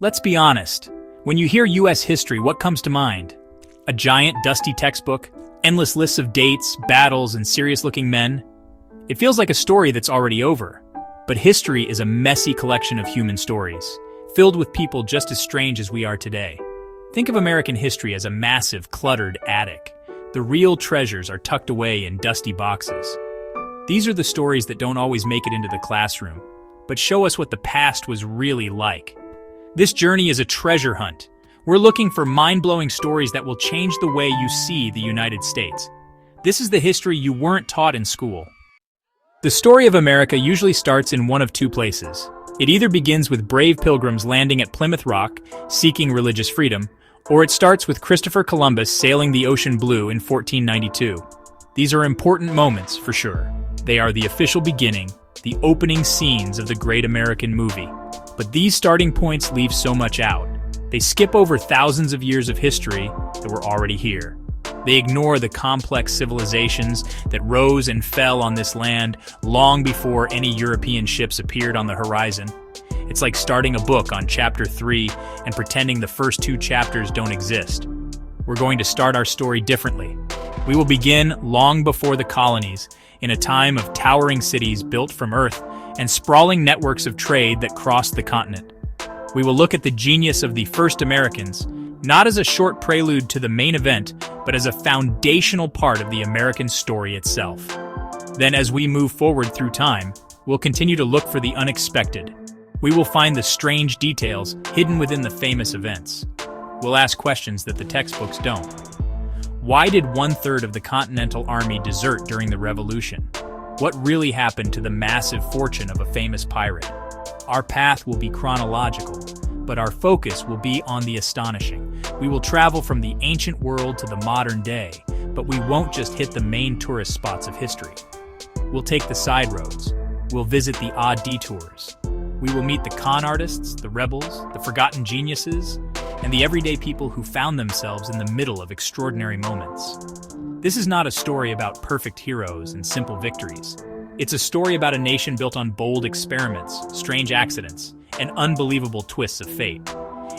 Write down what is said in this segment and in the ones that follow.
Let's be honest. When you hear U.S. history, what comes to mind? A giant, dusty textbook? Endless lists of dates, battles, and serious-looking men? It feels like a story that's already over. But history is a messy collection of human stories, filled with people just as strange as we are today. Think of American history as a massive, cluttered attic. The real treasures are tucked away in dusty boxes. These are the stories that don't always make it into the classroom, but show us what the past was really like. This journey is a treasure hunt. We're looking for mind-blowing stories that will change the way you see the United States. This is the history you weren't taught in school. The story of America usually starts in one of two places. It either begins with brave pilgrims landing at Plymouth Rock, seeking religious freedom, or it starts with Christopher Columbus sailing the ocean blue in 1492. These are important moments, for sure. They are the official beginning, the opening scenes of the great American movie. But these starting points leave so much out. They skip over thousands of years of history that were already here. They ignore the complex civilizations that rose and fell on this land long before any European ships appeared on the horizon. It's like starting a book on chapter 3 and pretending the first 2 chapters don't exist. We're going to start our story differently. We will begin long before the colonies, in a time of towering cities built from earth and sprawling networks of trade that crossed the continent. We will look at the genius of the first Americans, not as a short prelude to the main event, but as a foundational part of the American story itself. Then, as we move forward through time, we'll continue to look for the unexpected. We will find the strange details hidden within the famous events. We'll ask questions that the textbooks don't. Why did 1/3 of the Continental Army desert during the Revolution? What really happened to the massive fortune of a famous pirate? Our path will be chronological, but our focus will be on the astonishing. We will travel from the ancient world to the modern day, but we won't just hit the main tourist spots of history. We'll take the side roads. We'll visit the odd detours. We will meet the con artists, the rebels, the forgotten geniuses, and the everyday people who found themselves in the middle of extraordinary moments. This is not a story about perfect heroes and simple victories. It's a story about a nation built on bold experiments, strange accidents, and unbelievable twists of fate.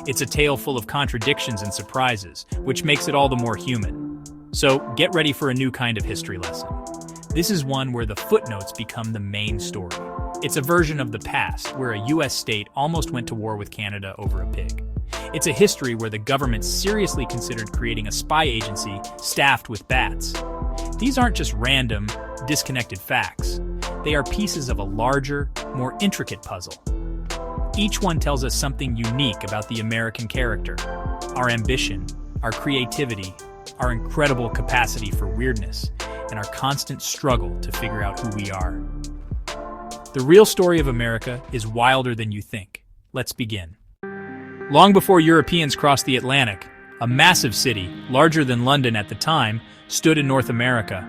It's a tale full of contradictions and surprises, which makes it all the more human. So, get ready for a new kind of history lesson. This is one where the footnotes become the main story. It's a version of the past where a US state almost went to war with Canada over a pig. It's a history where the government seriously considered creating a spy agency staffed with bats. These aren't just random, disconnected facts. They are pieces of a larger, more intricate puzzle. Each one tells us something unique about the American character, our ambition, our creativity, our incredible capacity for weirdness, and our constant struggle to figure out who we are. The real story of America is wilder than you think. Let's begin. Long before Europeans crossed the Atlantic, a massive city, larger than London at the time, stood in North America.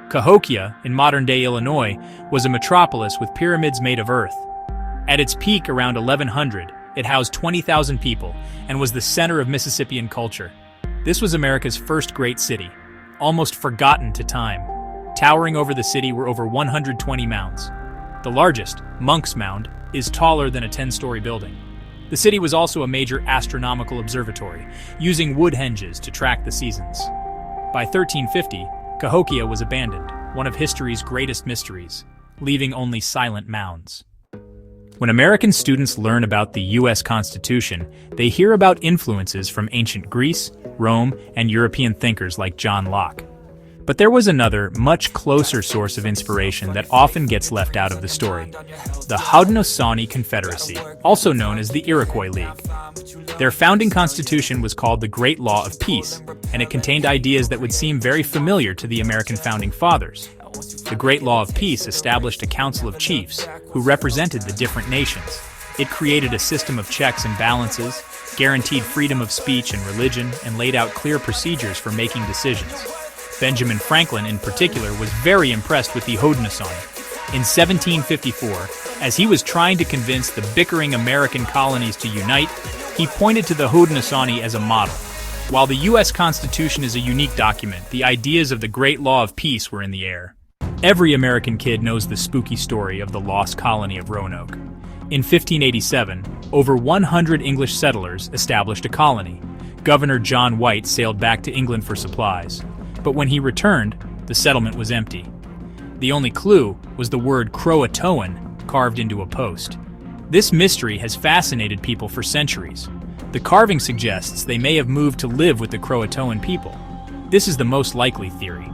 Cahokia, in modern-day Illinois, was a metropolis with pyramids made of earth. At its peak around 1100, it housed 20,000 people and was the center of Mississippian culture. This was America's first great city, almost forgotten to time. Towering over the city were over 120 mounds. The largest, Monk's Mound, is taller than a 10-story building. The city was also a major astronomical observatory, using wood henges to track the seasons. By 1350, Cahokia was abandoned, one of history's greatest mysteries, leaving only silent mounds. When American students learn about the U.S. Constitution, they hear about influences from ancient Greece, Rome, and European thinkers like John Locke. But there was another, much closer source of inspiration that often gets left out of the story: the Haudenosaunee Confederacy, also known as the Iroquois League. Their founding constitution was called the Great Law of Peace, and it contained ideas that would seem very familiar to the American founding fathers. The Great Law of Peace established a council of chiefs who represented the different nations. It created a system of checks and balances, guaranteed freedom of speech and religion, and laid out clear procedures for making decisions. Benjamin Franklin, in particular, was very impressed with the Haudenosaunee. In 1754, as he was trying to convince the bickering American colonies to unite, he pointed to the Haudenosaunee as a model. While the U.S. Constitution is a unique document, the ideas of the Great Law of Peace were in the air. Every American kid knows the spooky story of the lost colony of Roanoke. In 1587, over 100 English settlers established a colony. Governor John White sailed back to England for supplies, but when he returned, the settlement was empty. The only clue was the word Croatoan carved into a post. This mystery has fascinated people for centuries. The carving suggests they may have moved to live with the Croatoan people. This is the most likely theory.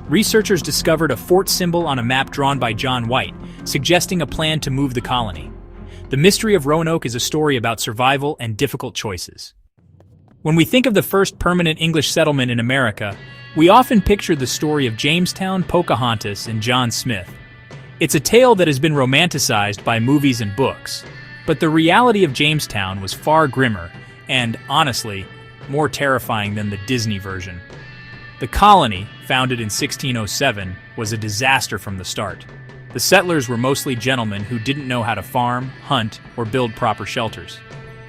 Researchers discovered a fort symbol on a map drawn by John White, suggesting a plan to move the colony. The mystery of Roanoke is a story about survival and difficult choices. When we think of the first permanent English settlement in America, we often picture the story of Jamestown, Pocahontas, and John Smith. It's a tale that has been romanticized by movies and books, but the reality of Jamestown was far grimmer and, honestly, more terrifying than the Disney version. The colony, founded in 1607, was a disaster from the start. The settlers were mostly gentlemen who didn't know how to farm, hunt, or build proper shelters.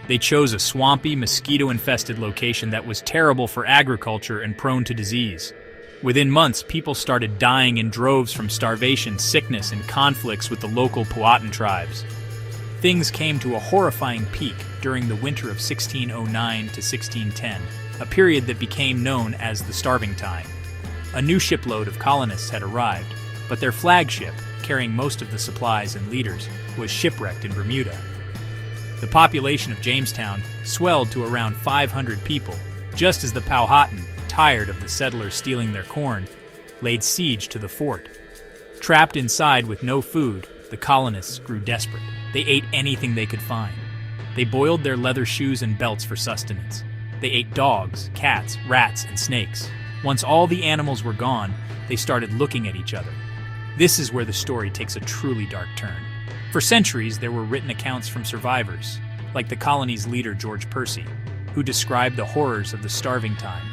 They chose a swampy, mosquito-infested location that was terrible for agriculture and prone to disease. Within months, people started dying in droves from starvation, sickness, and conflicts with the local Powhatan tribes. Things came to a horrifying peak during the winter of 1609 to 1610, a period that became known as the Starving Time. A new shipload of colonists had arrived, but their flagship, carrying most of the supplies and leaders, was shipwrecked in Bermuda. The population of Jamestown swelled to around 500 people, just as the Powhatan, tired of the settlers stealing their corn, laid siege to the fort. Trapped inside with no food, the colonists grew desperate. They ate anything they could find. They boiled their leather shoes and belts for sustenance. They ate dogs, cats, rats, and snakes. Once all the animals were gone, they started looking at each other. This is where the story takes a truly dark turn. For centuries, there were written accounts from survivors, like the colony's leader George Percy, who described the horrors of the Starving Time.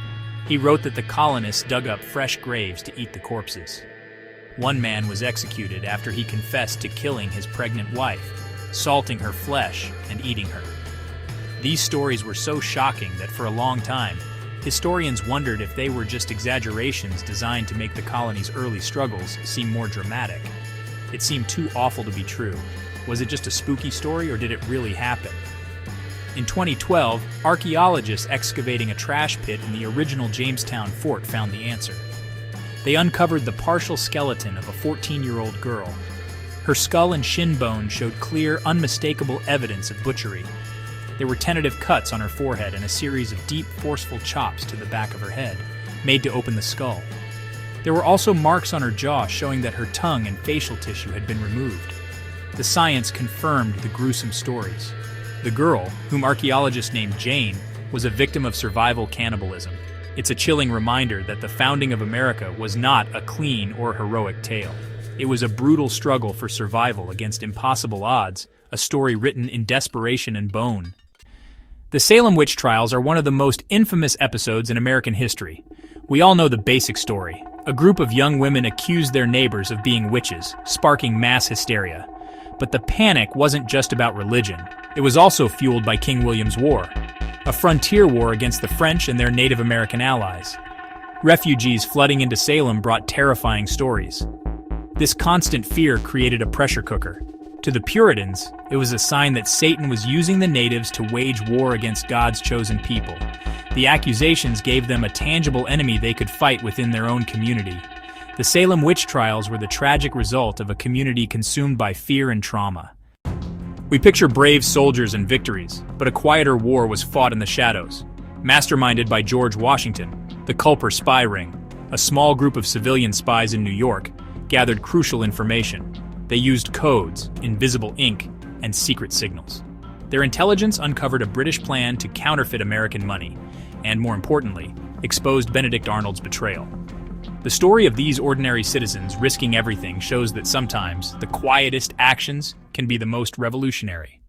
He wrote that the colonists dug up fresh graves to eat the corpses. One man was executed after he confessed to killing his pregnant wife, salting her flesh and eating her. These stories were so shocking that for a long time, historians wondered if they were just exaggerations designed to make the colony's early struggles seem more dramatic. It seemed too awful to be true. Was it just a spooky story, or did it really happen? In 2012, archaeologists excavating a trash pit in the original Jamestown fort found the answer. They uncovered the partial skeleton of a 14-year-old girl. Her skull and shin bone showed clear, unmistakable evidence of butchery. There were tentative cuts on her forehead and a series of deep, forceful chops to the back of her head, made to open the skull. There were also marks on her jaw showing that her tongue and facial tissue had been removed. The science confirmed the gruesome stories. The girl, whom archaeologists named Jane, was a victim of survival cannibalism. It's a chilling reminder that the founding of America was not a clean or heroic tale. It was a brutal struggle for survival against impossible odds, a story written in desperation and bone. The Salem witch trials are one of the most infamous episodes in American history. We all know the basic story. A group of young women accused their neighbors of being witches, sparking mass hysteria. But the panic wasn't just about religion. It was also fueled by King William's War, a frontier war against the French and their Native American allies. Refugees flooding into Salem brought terrifying stories. This constant fear created a pressure cooker. To the Puritans, it was a sign that Satan was using the natives to wage war against God's chosen people. The accusations gave them a tangible enemy they could fight within their own community. The Salem witch trials were the tragic result of a community consumed by fear and trauma. We picture brave soldiers and victories, but a quieter war was fought in the shadows. Masterminded by George Washington, the Culper spy ring, a small group of civilian spies in New York, gathered crucial information. They used codes, invisible ink, and secret signals. Their intelligence uncovered a British plan to counterfeit American money, and more importantly, exposed Benedict Arnold's betrayal. The story of these ordinary citizens risking everything shows that sometimes the quietest actions can be the most revolutionary.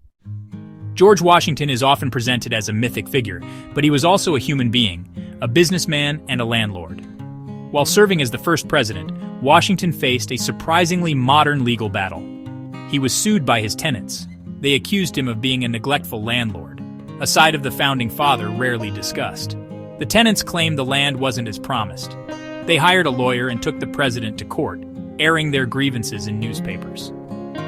George Washington is often presented as a mythic figure, but he was also a human being, a businessman and a landlord. While serving as the first president, Washington faced a surprisingly modern legal battle. He was sued by his tenants. They accused him of being a neglectful landlord, a side of the founding father rarely discussed. The tenants claimed the land wasn't as promised. They hired a lawyer and took the president to court, airing their grievances in newspapers.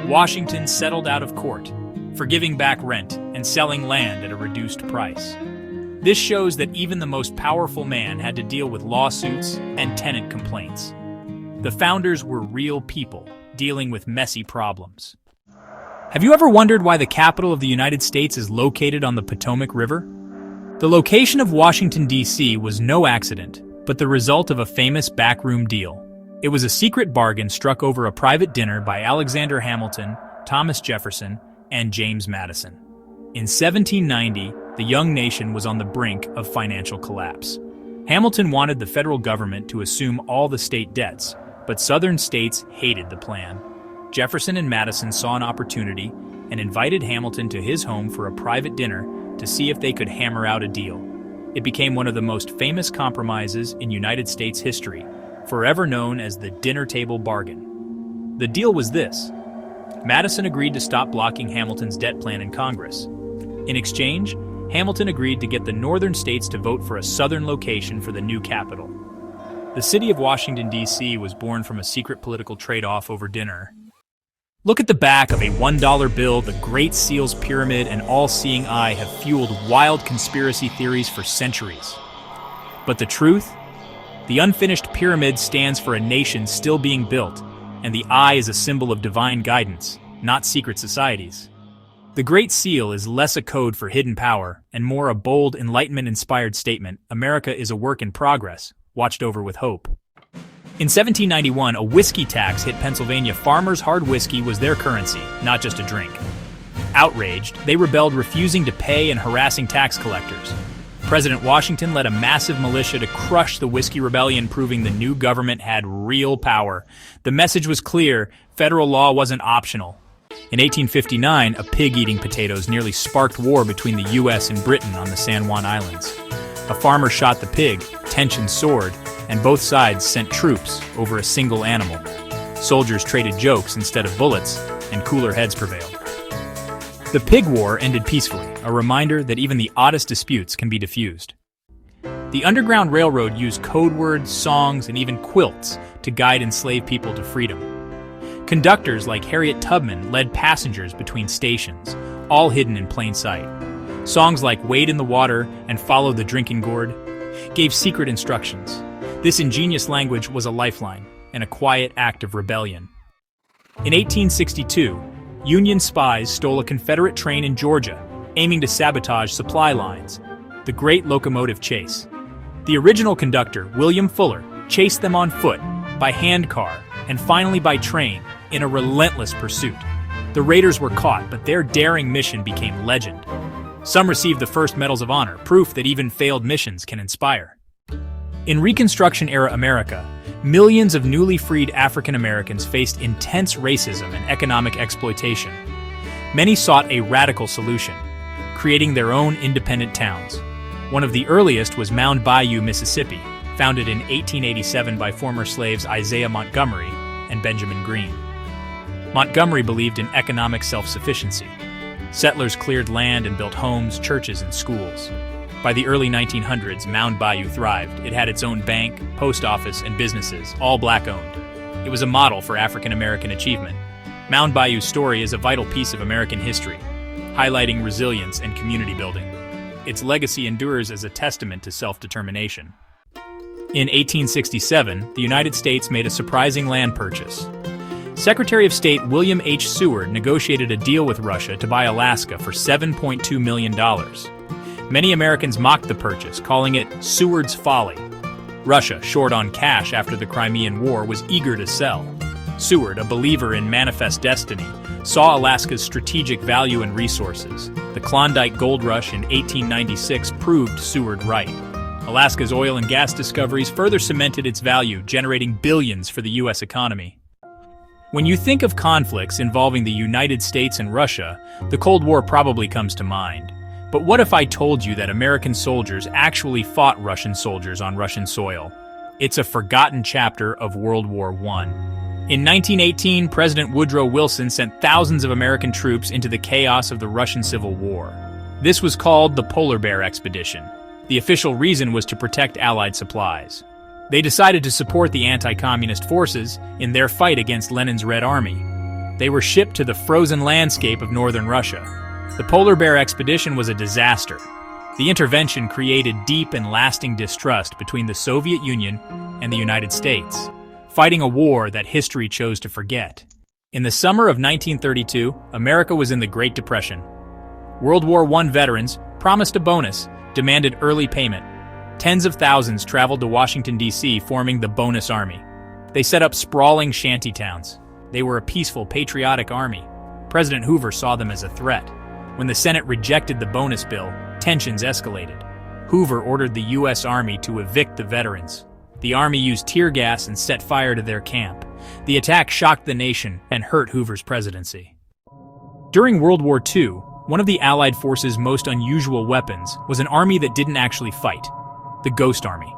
Washington settled out of court. for giving back rent and selling land at a reduced price. This shows that even the most powerful man had to deal with lawsuits and tenant complaints. The founders were real people dealing with messy problems. Have you ever wondered why the capital of the United States is located on the Potomac River? The location of Washington, D.C. was no accident, but the result of a famous backroom deal. It was a secret bargain struck over a private dinner by Alexander Hamilton, Thomas Jefferson, and James Madison. In 1790, the young nation was on the brink of financial collapse. Hamilton wanted the federal government to assume all the state debts, but Southern states hated the plan. Jefferson and Madison saw an opportunity and invited Hamilton to his home for a private dinner to see if they could hammer out a deal. It became one of the most famous compromises in United States history, forever known as the dinner table bargain. The deal was this: Madison agreed to stop blocking Hamilton's debt plan in Congress. In exchange, Hamilton agreed to get the northern states to vote for a southern location for the new capital. The city of Washington, D.C. was born from a secret political trade-off over dinner. Look at the back of a $1 bill. The Great Seal's pyramid and all-seeing eye have fueled wild conspiracy theories for centuries. But the truth? The unfinished pyramid stands for a nation still being built, and the eye is a symbol of divine guidance, not secret societies. The Great Seal is less a code for hidden power and more a bold, Enlightenment-inspired statement: America is a work in progress, watched over with hope. In 1791, a whiskey tax hit Pennsylvania. Farmers' hard whiskey was their currency, not just a drink. Outraged, they rebelled, refusing to pay and harassing tax collectors. President Washington led a massive militia to crush the whiskey rebellion, proving the new government had real power. The message was clear: federal law wasn't optional. In 1859, a pig eating potatoes nearly sparked war between the U.S. and Britain on the San Juan Islands. A farmer shot the pig, tensions soared, and both sides sent troops over a single animal. Soldiers traded jokes instead of bullets, and cooler heads prevailed. The Pig War ended peacefully, a reminder that even the oddest disputes can be diffused. The Underground Railroad used code words, songs, and even quilts to guide enslaved people to freedom. Conductors like Harriet Tubman led passengers between stations, all hidden in plain sight. Songs like Wade in the Water and Follow the Drinking Gourd gave secret instructions. This ingenious language was a lifeline and a quiet act of rebellion. In 1862, Union spies stole a Confederate train in Georgia, aiming to sabotage supply lines. The Great Locomotive Chase. The original conductor, William Fuller, chased them on foot, by handcar, and finally by train, in a relentless pursuit. The raiders were caught, but their daring mission became legend. Some received the first medals of honor, proof that even failed missions can inspire. In Reconstruction-era America, millions of newly freed African Americans faced intense racism and economic exploitation. Many sought a radical solution, creating their own independent towns. One of the earliest was Mound Bayou, Mississippi, founded in 1887 by former slaves Isaiah Montgomery and Benjamin Greene. Montgomery believed in economic self-sufficiency. Settlers cleared land and built homes, churches, and schools. By the early 1900s, Mound Bayou thrived. It had its own bank, post office, and businesses, all black-owned. It was a model for African-American achievement. Mound Bayou's story is a vital piece of American history, highlighting resilience and community building. Its legacy endures as a testament to self-determination. In 1867, the United States made a surprising land purchase. Secretary of State William H. Seward negotiated a deal with Russia to buy Alaska for $7.2 million. Many Americans mocked the purchase, calling it Seward's folly. Russia, short on cash after the Crimean War, was eager to sell. Seward, a believer in manifest destiny, saw Alaska's strategic value and resources. The Klondike Gold Rush in 1896 proved Seward right. Alaska's oil and gas discoveries further cemented its value, generating billions for the U.S. economy. When you think of conflicts involving the United States and Russia, the Cold War probably comes to mind. But what if I told you that American soldiers actually fought Russian soldiers on Russian soil? It's a forgotten chapter of World War I. In 1918, President Woodrow Wilson sent thousands of American troops into the chaos of the Russian Civil War. This was called the Polar Bear Expedition. The official reason was to protect Allied supplies. They decided to support the anti-communist forces in their fight against Lenin's Red Army. They were shipped to the frozen landscape of northern Russia. The polar bear expedition was a disaster. The intervention created deep and lasting distrust between the Soviet Union and the United States, fighting a war that history chose to forget. In the summer of 1932, America was in the Great Depression. World War I veterans, promised a bonus, demanded early payment. Tens of thousands traveled to Washington, D.C., forming the Bonus Army. They set up sprawling shanty towns. They were a peaceful, patriotic army. President Hoover saw them as a threat. When the Senate rejected the bonus bill, tensions escalated. Hoover ordered the U.S. Army to evict the veterans. The Army used tear gas and set fire to their camp. The attack shocked the nation and hurt Hoover's presidency. During World War II, one of the Allied forces' most unusual weapons was an army that didn't actually fight, the Ghost Army.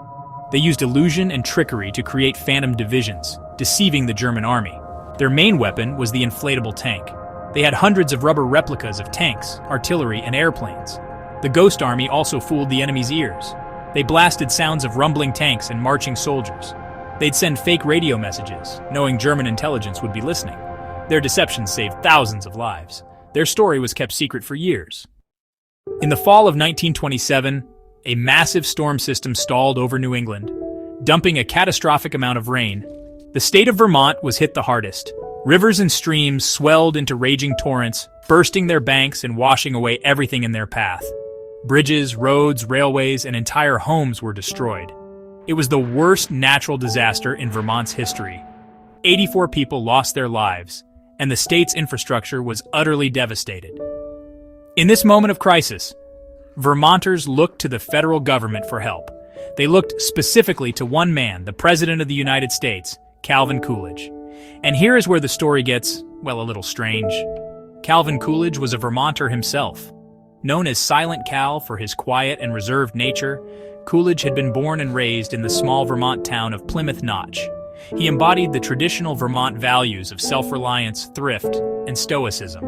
They used illusion and trickery to create phantom divisions, deceiving the German army. Their main weapon was the inflatable tank. They had hundreds of rubber replicas of tanks, artillery, and airplanes. The Ghost Army also fooled the enemy's ears. They blasted sounds of rumbling tanks and marching soldiers. They'd send fake radio messages, knowing German intelligence would be listening. Their deception saved thousands of lives. Their story was kept secret for years. In the fall of 1927, a massive storm system stalled over New England, dumping a catastrophic amount of rain. The state of Vermont was hit the hardest. Rivers and streams swelled into raging torrents, bursting their banks and washing away everything in their path. Bridges, roads, railways, and entire homes were destroyed. It was the worst natural disaster in Vermont's history. 84 people lost their lives, and the state's infrastructure was utterly devastated. In this moment of crisis, Vermonters looked to the federal government for help. They looked specifically to one man, the President of the United States, Calvin Coolidge. And here is where the story gets, well, a little strange. Calvin Coolidge was a Vermonter himself. Known as Silent Cal for his quiet and reserved nature, Coolidge had been born and raised in the small Vermont town of Plymouth Notch. He embodied the traditional Vermont values of self-reliance, thrift, and stoicism.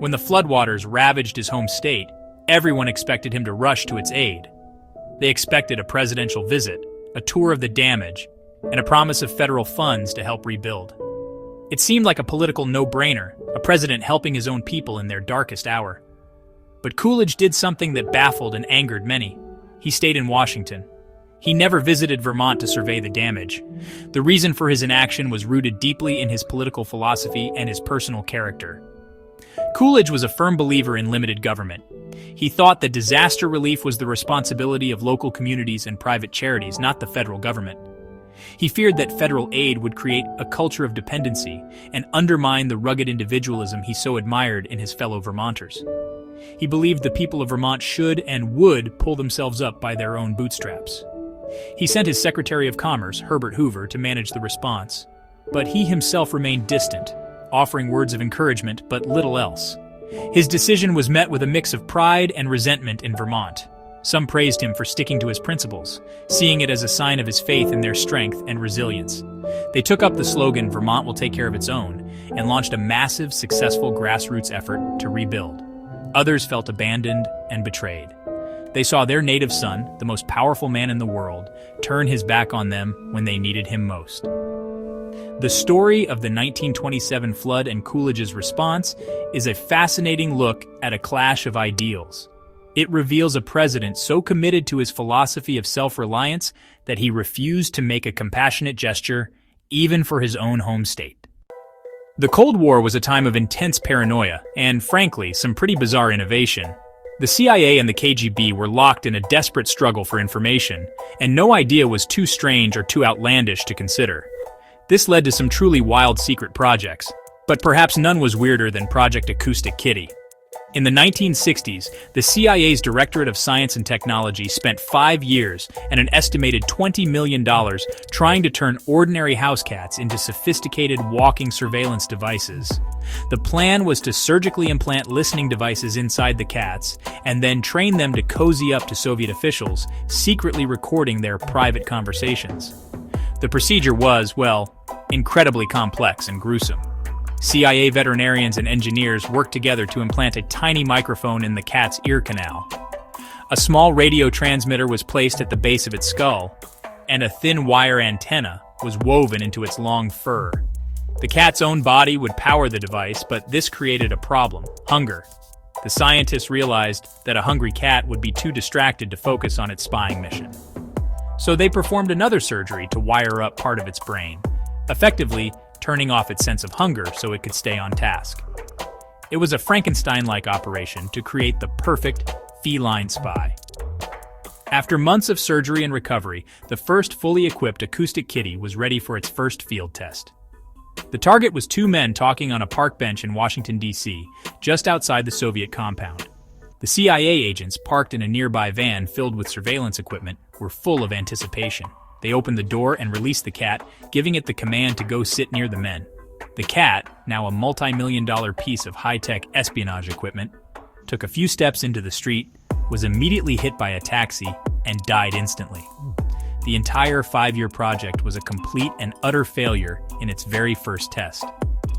When the floodwaters ravaged his home state, everyone expected him to rush to its aid. They expected a presidential visit, a tour of the damage, and a promise of federal funds to help rebuild. It seemed like a political no-brainer, a president helping his own people in their darkest hour. But Coolidge did something that baffled and angered many. He stayed in Washington. He never visited Vermont to survey the damage. The reason for his inaction was rooted deeply in his political philosophy and his personal character. Coolidge was a firm believer in limited government. He thought that disaster relief was the responsibility of local communities and private charities, not the federal government. He feared that federal aid would create a culture of dependency and undermine the rugged individualism he so admired in his fellow Vermonters. He believed the people of Vermont should and would pull themselves up by their own bootstraps. He sent his Secretary of Commerce, Herbert Hoover, to manage the response, but he himself remained distant, offering words of encouragement but little else. His decision was met with a mix of pride and resentment in Vermont. Some praised him for sticking to his principles, seeing it as a sign of his faith in their strength and resilience. They took up the slogan, "Vermont will take care of its own," and launched a massive, successful grassroots effort to rebuild. Others felt abandoned and betrayed. They saw their native son, the most powerful man in the world, turn his back on them when they needed him most. The story of the 1927 flood and Coolidge's response is a fascinating look at a clash of ideals. It reveals a president so committed to his philosophy of self-reliance that he refused to make a compassionate gesture, even for his own home state. The Cold War was a time of intense paranoia and, frankly, some pretty bizarre innovation. The CIA and the KGB were locked in a desperate struggle for information, and no idea was too strange or too outlandish to consider. This led to some truly wild secret projects, but perhaps none was weirder than Project Acoustic Kitty. In the 1960s, the CIA's Directorate of Science and Technology spent 5 years and an estimated $20 million trying to turn ordinary house cats into sophisticated walking surveillance devices. The plan was to surgically implant listening devices inside the cats and then train them to cozy up to Soviet officials, secretly recording their private conversations. The procedure was, well, incredibly complex and gruesome. CIA veterinarians and engineers worked together to implant a tiny microphone in the cat's ear canal. A small radio transmitter was placed at the base of its skull, and a thin wire antenna was woven into its long fur. The cat's own body would power the device, but this created a problem: hunger. The scientists realized that a hungry cat would be too distracted to focus on its spying mission. So they performed another surgery to wire up part of its brain, effectively turning off its sense of hunger so it could stay on task. It was a Frankenstein-like operation to create the perfect feline spy. After months of surgery and recovery, the first fully equipped acoustic kitty was ready for its first field test. The target was two men talking on a park bench in Washington, D.C., just outside the Soviet compound. The CIA agents, parked in a nearby van filled with surveillance equipment, were full of anticipation. They opened the door and released the cat, giving it the command to go sit near the men. The cat, now a multi-million-dollar piece of high-tech espionage equipment, took a few steps into the street, was immediately hit by a taxi, and died instantly. The entire 5-year project was a complete and utter failure in its very first test.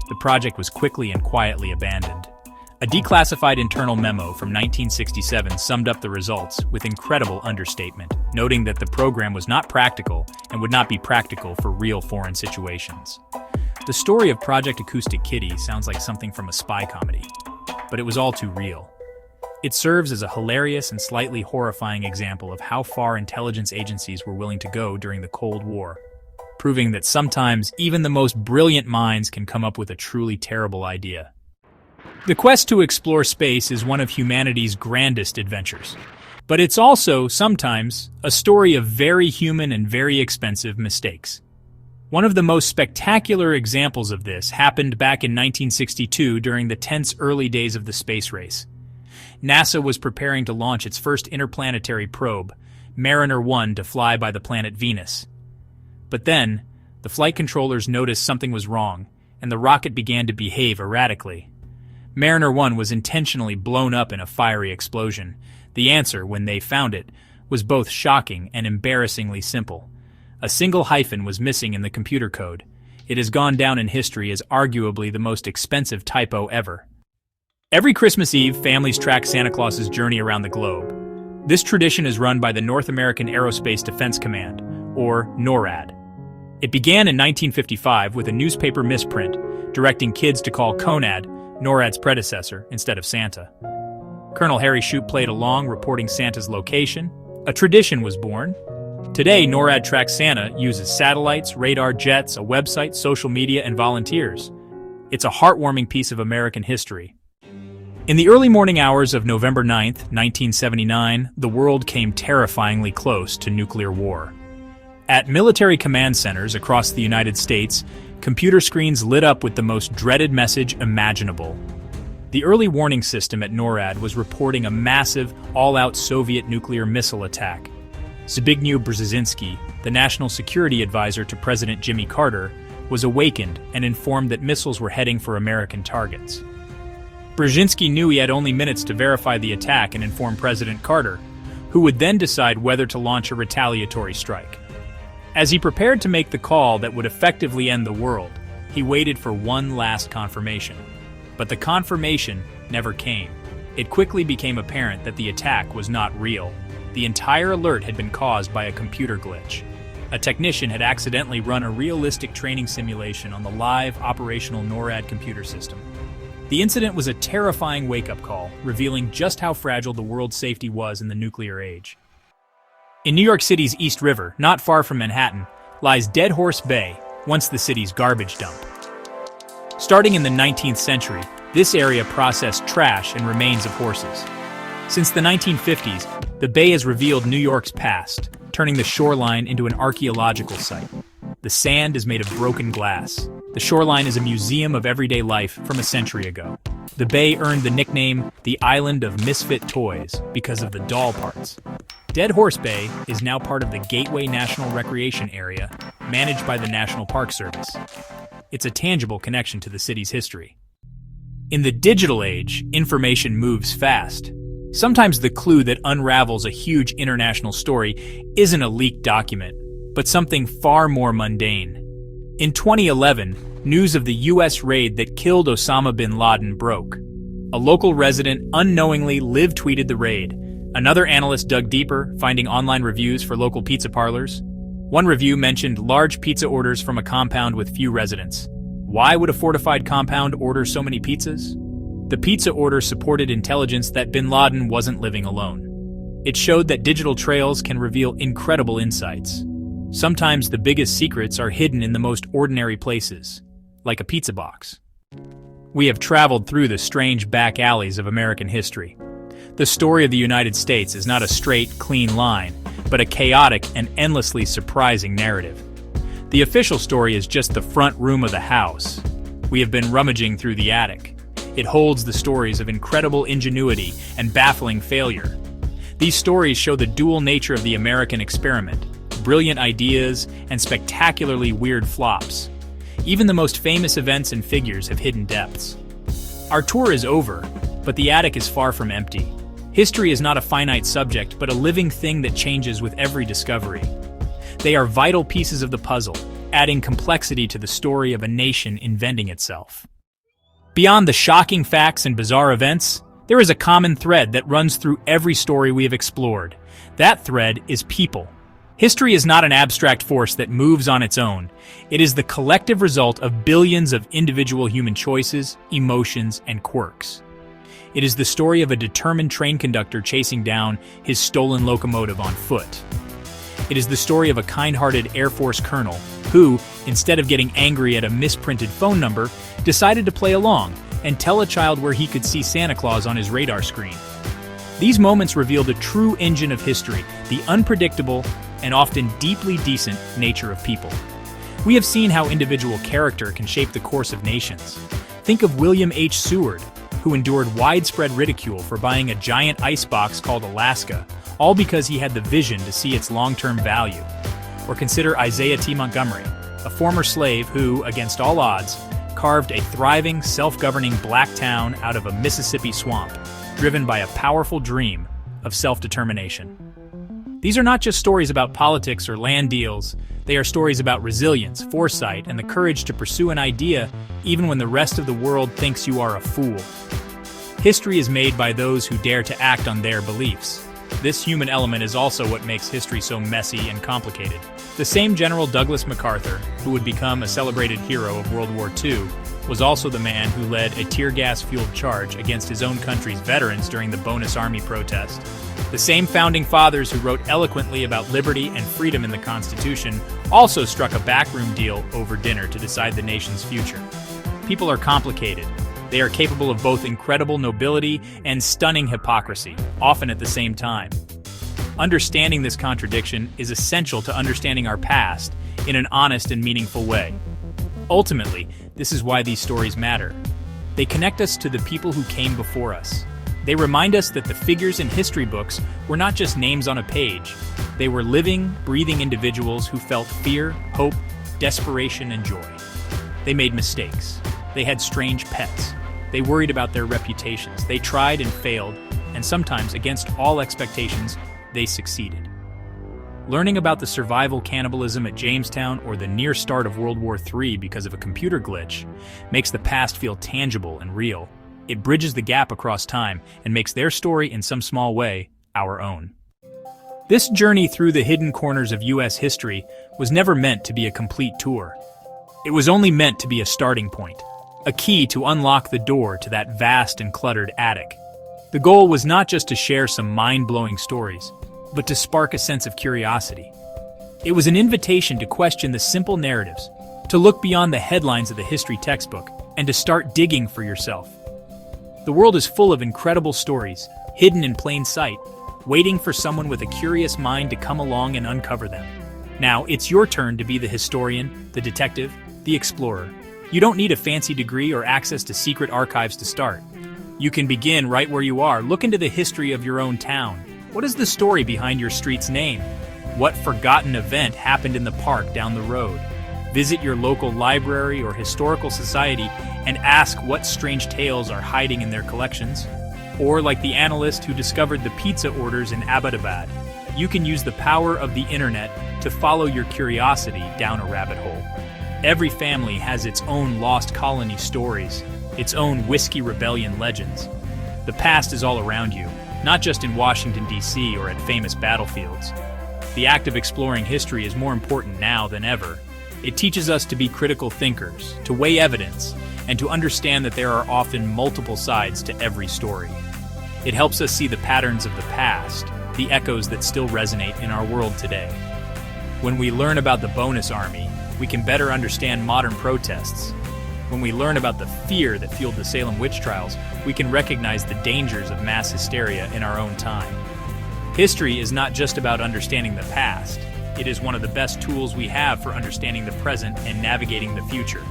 The project was quickly and quietly abandoned. A declassified internal memo from 1967 summed up the results with incredible understatement, noting that the program was not practical and would not be practical for real foreign situations. The story of Project Acoustic Kitty sounds like something from a spy comedy, but it was all too real. It serves as a hilarious and slightly horrifying example of how far intelligence agencies were willing to go during the Cold War, proving that sometimes even the most brilliant minds can come up with a truly terrible idea. The quest to explore space is one of humanity's grandest adventures, but it's also, sometimes, a story of very human and very expensive mistakes. One of the most spectacular examples of this happened back in 1962 during the tense early days of the space race. NASA was preparing to launch its first interplanetary probe, Mariner 1, to fly by the planet Venus. But then, the flight controllers noticed something was wrong, and the rocket began to behave erratically. Mariner 1 was intentionally blown up in a fiery explosion. The answer, when they found it, was both shocking and embarrassingly simple. A single hyphen was missing in the computer code. It has gone down in history as arguably the most expensive typo ever. Every Christmas Eve, families track Santa Claus's journey around the globe. This tradition is run by the North American Aerospace Defense Command, or NORAD. It began in 1955 with a newspaper misprint directing kids to call CONAD, NORAD's predecessor, instead of Santa. Colonel Harry Shoup played along, reporting Santa's location. A tradition was born. Today, NORAD tracks Santa uses satellites, radar, jets, a website, social media, and volunteers. It's a heartwarming piece of American history. In the early morning hours of November 9, 1979, the world came terrifyingly close to nuclear war. At military command centers across the United States, computer screens lit up with the most dreaded message imaginable. The early warning system at NORAD was reporting a massive, all-out Soviet nuclear missile attack. Zbigniew Brzezinski, the national security advisor to President Jimmy Carter, was awakened and informed that missiles were heading for American targets. Brzezinski knew he had only minutes to verify the attack and inform President Carter, who would then decide whether to launch a retaliatory strike. As he prepared to make the call that would effectively end the world, he waited for one last confirmation. But the confirmation never came. It quickly became apparent that the attack was not real. The entire alert had been caused by a computer glitch. A technician had accidentally run a realistic training simulation on the live, operational NORAD computer system. The incident was a terrifying wake-up call, revealing just how fragile the world's safety was in the nuclear age. In New York City's East River, not far from Manhattan, lies Dead Horse Bay, once the city's garbage dump. Starting in the 19th century, this area processed trash and remains of horses. Since the 1950s, the bay has revealed New York's past, turning the shoreline into an archaeological site. The sand is made of broken glass. The shoreline is a museum of everyday life from a century ago. The bay earned the nickname the Island of Misfit Toys because of the doll parts. Dead Horse Bay is now part of the Gateway National Recreation Area, managed by the National Park Service. It's a tangible connection to the city's history. In the digital age, information moves fast. Sometimes the clue that unravels a huge international story isn't a leaked document, but something far more mundane. In 2011, news of the U.S. raid that killed Osama bin Laden broke. A local resident unknowingly live-tweeted the raid. Another analyst dug deeper, finding online reviews for local pizza parlors. One review mentioned large pizza orders from a compound with few residents. Why would a fortified compound order so many pizzas? The pizza order supported intelligence that bin Laden wasn't living alone. It showed that digital trails can reveal incredible insights. Sometimes the biggest secrets are hidden in the most ordinary places, like a pizza box. We have traveled through the strange back alleys of American history. The story of the United States is not a straight, clean line, but a chaotic and endlessly surprising narrative. The official story is just the front room of the house. We have been rummaging through the attic. It holds the stories of incredible ingenuity and baffling failure. These stories show the dual nature of the American experiment, brilliant ideas and spectacularly weird flops. Even the most famous events and figures have hidden depths. Our tour is over, but the attic is far from empty. History is not a finite subject, but a living thing that changes with every discovery. They are vital pieces of the puzzle, adding complexity to the story of a nation inventing itself. Beyond the shocking facts and bizarre events, there is a common thread that runs through every story we have explored. That thread is people. History is not an abstract force that moves on its own. It is the collective result of billions of individual human choices, emotions, and quirks. It is the story of a determined train conductor chasing down his stolen locomotive on foot. It is the story of a kind-hearted Air Force colonel who, instead of getting angry at a misprinted phone number, decided to play along and tell a child where he could see Santa Claus on his radar screen. These moments reveal the true engine of history, the unpredictable and often deeply decent nature of people. We have seen how individual character can shape the course of nations. Think of William H. Seward, who endured widespread ridicule for buying a giant icebox called Alaska, all because he had the vision to see its long-term value. Or consider Isaiah T. Montgomery, a former slave who, against all odds, carved a thriving, self-governing black town out of a Mississippi swamp, driven by a powerful dream of self-determination. These are not just stories about politics or land deals. They are stories about resilience, foresight, and the courage to pursue an idea even when the rest of the world thinks you are a fool. History is made by those who dare to act on their beliefs. This human element is also what makes history so messy and complicated. The same General Douglas MacArthur, who would become a celebrated hero of World War II, was also the man who led a tear gas-fueled charge against his own country's veterans during the Bonus Army protest. The same founding fathers who wrote eloquently about liberty and freedom in the Constitution also struck a backroom deal over dinner to decide the nation's future. People are complicated. They are capable of both incredible nobility and stunning hypocrisy, often at the same time. Understanding this contradiction is essential to understanding our past in an honest and meaningful way. Ultimately, this is why these stories matter. They connect us to the people who came before us. They remind us that the figures in history books were not just names on a page. They were living, breathing individuals who felt fear, hope, desperation, and joy. They made mistakes. They had strange pets. They worried about their reputations. They tried and failed, and sometimes, against all expectations, they succeeded. Learning about the survival cannibalism at Jamestown or the near start of World War III because of a computer glitch makes the past feel tangible and real. It bridges the gap across time and makes their story, in some small way, our own. This journey through the hidden corners of U.S. history was never meant to be a complete tour. It was only meant to be a starting point, a key to unlock the door to that vast and cluttered attic. The goal was not just to share some mind-blowing stories, but to spark a sense of curiosity. It was an invitation to question the simple narratives, to look beyond the headlines of the history textbook, and to start digging for yourself. The world is full of incredible stories, hidden in plain sight, waiting for someone with a curious mind to come along and uncover them. Now, it's your turn to be the historian, the detective, the explorer. You don't need a fancy degree or access to secret archives to start. You can begin right where you are. Look into the history of your own town. What is the story behind your street's name? What forgotten event happened in the park down the road? Visit your local library or historical society and ask what strange tales are hiding in their collections. Or like the analyst who discovered the pizza orders in Abbottabad, you can use the power of the internet to follow your curiosity down a rabbit hole. Every family has its own lost colony stories, its own whiskey rebellion legends. The past is all around you, not just in Washington, D.C. or at famous battlefields. The act of exploring history is more important now than ever. It teaches us to be critical thinkers, to weigh evidence, and to understand that there are often multiple sides to every story. It helps us see the patterns of the past, the echoes that still resonate in our world today. When we learn about the bonus army, we can better understand modern protests. When we learn about the fear that fueled the Salem witch trials, we can recognize the dangers of mass hysteria in our own time. History is not just about understanding the past. It is one of the best tools we have for understanding the present and navigating the future.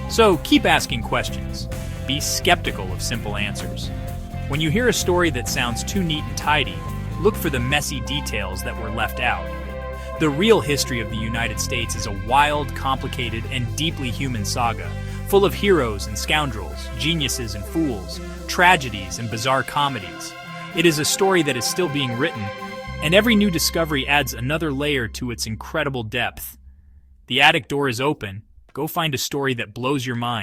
So keep asking questions. Be skeptical of simple answers. When you hear a story that sounds too neat and tidy, look for the messy details that were left out. The real history of the United States is a wild, complicated, and deeply human saga, full of heroes and scoundrels, geniuses and fools, tragedies and bizarre comedies. It is a story that is still being written, and every new discovery adds another layer to its incredible depth. The attic door is open. Go find a story that blows your mind.